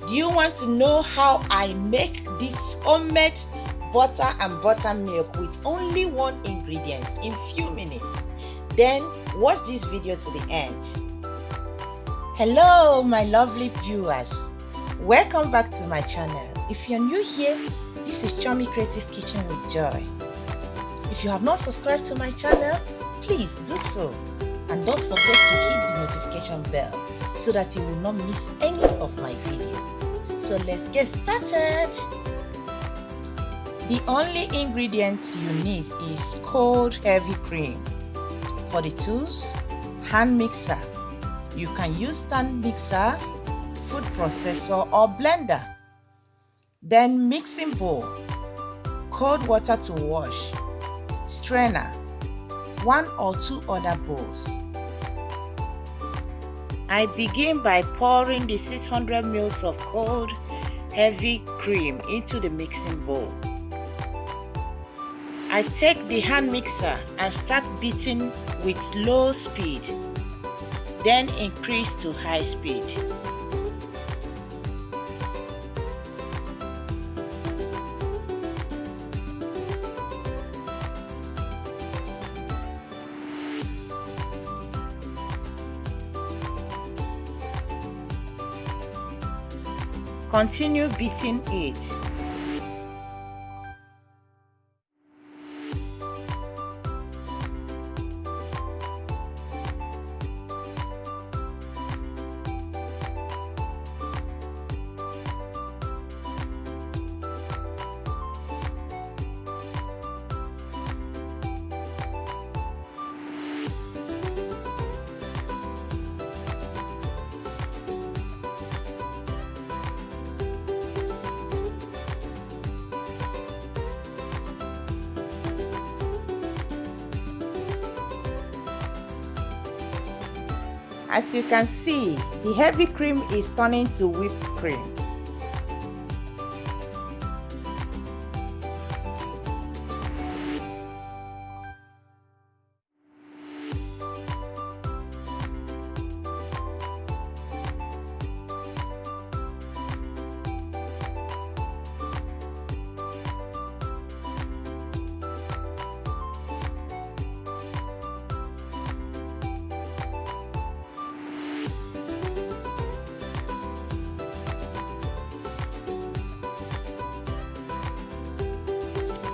Do you want to know how I make this homemade butter and buttermilk with only one ingredient in few minutes? Then watch this video to the end. Hello my lovely viewers, welcome back to my channel. If you're new here, this is Chiommy Creative Kitchen with Joy. If you have not subscribed to my channel, please do so, and don't forget to hit the notification bell so that you will not miss any of my videos. So let's get started. The only ingredients you need is cold heavy cream. For the tools, hand mixer. You can use stand mixer, food processor or blender. Then mixing bowl, cold water to wash, strainer, 1 or 2 other bowls. I begin by pouring the 600 ml of cold heavy cream into the mixing bowl. I take the hand mixer and start beating with low speed, then increase to high speed. Continue beating it. As you can see, the heavy cream is turning to whipped cream.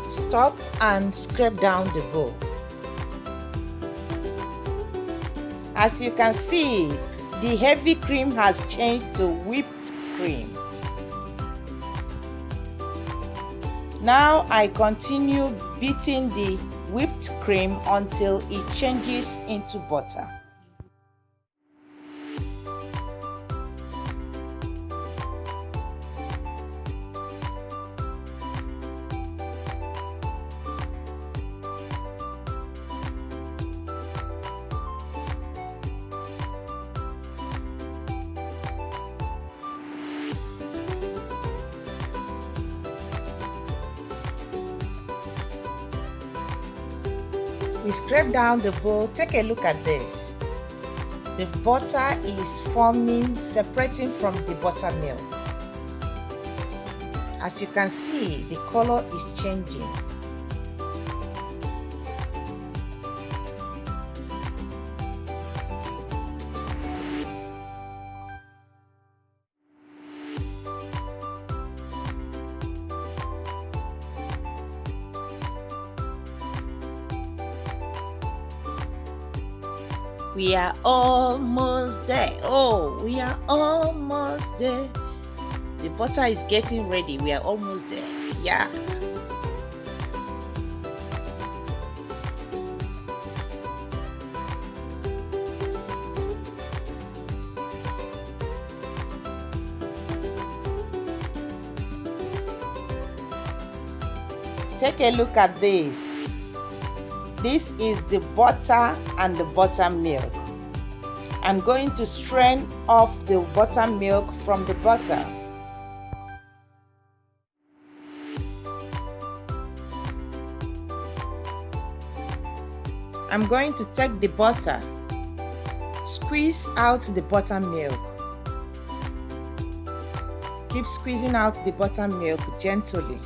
Stop and scrape down the bowl. As you can see, the heavy cream has changed to whipped cream. Now I continue beating the whipped cream until it changes into butter. We scrape down the bowl. Take a look at this. The butter is forming, separating from the buttermilk. As you can see, the color is changing. We are almost there. Oh, we are almost there. The butter is getting ready. We are almost there. Yeah. Take a look at this. This is the butter and the buttermilk. I'm going to strain off the buttermilk from the butter. I'm going to take the butter, squeeze out the buttermilk. Keep squeezing out the buttermilk gently.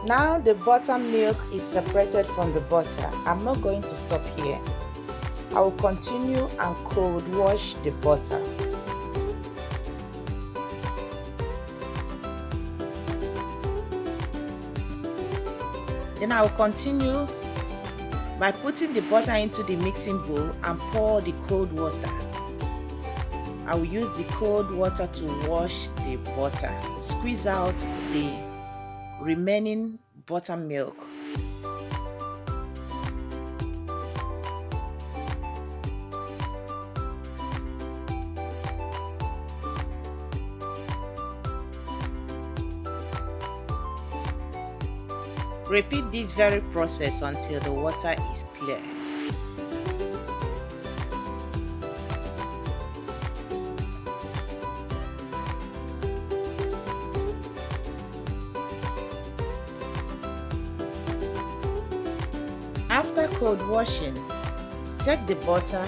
Now the buttermilk is separated from the butter. I'm not going to stop here. I will continue and cold wash the butter. Then I will continue by putting the butter into the mixing bowl and pour the cold water. I will use the cold water to wash the butter. Squeeze out the remaining buttermilk. Repeat this very process until the water is clear. After cold washing, take the butter,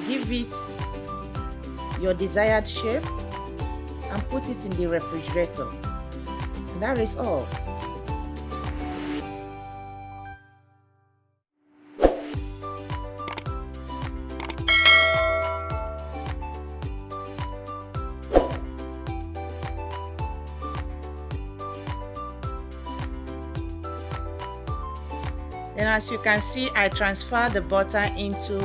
give it your desired shape and put it in the refrigerator. And that is all. Then as you can see, I transfer the butter into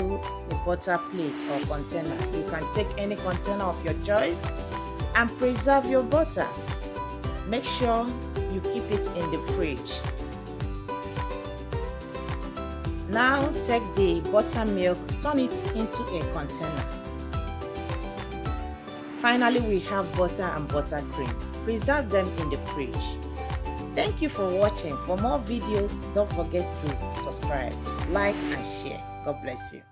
the butter plate or container. You can take any container of your choice and preserve your butter. Make sure you keep it in the fridge. Now take the buttermilk, turn it into a container. Finally, we have butter and buttercream. Preserve them in the fridge. Thank you for watching. For more videos, don't forget to subscribe, like and share. God bless you.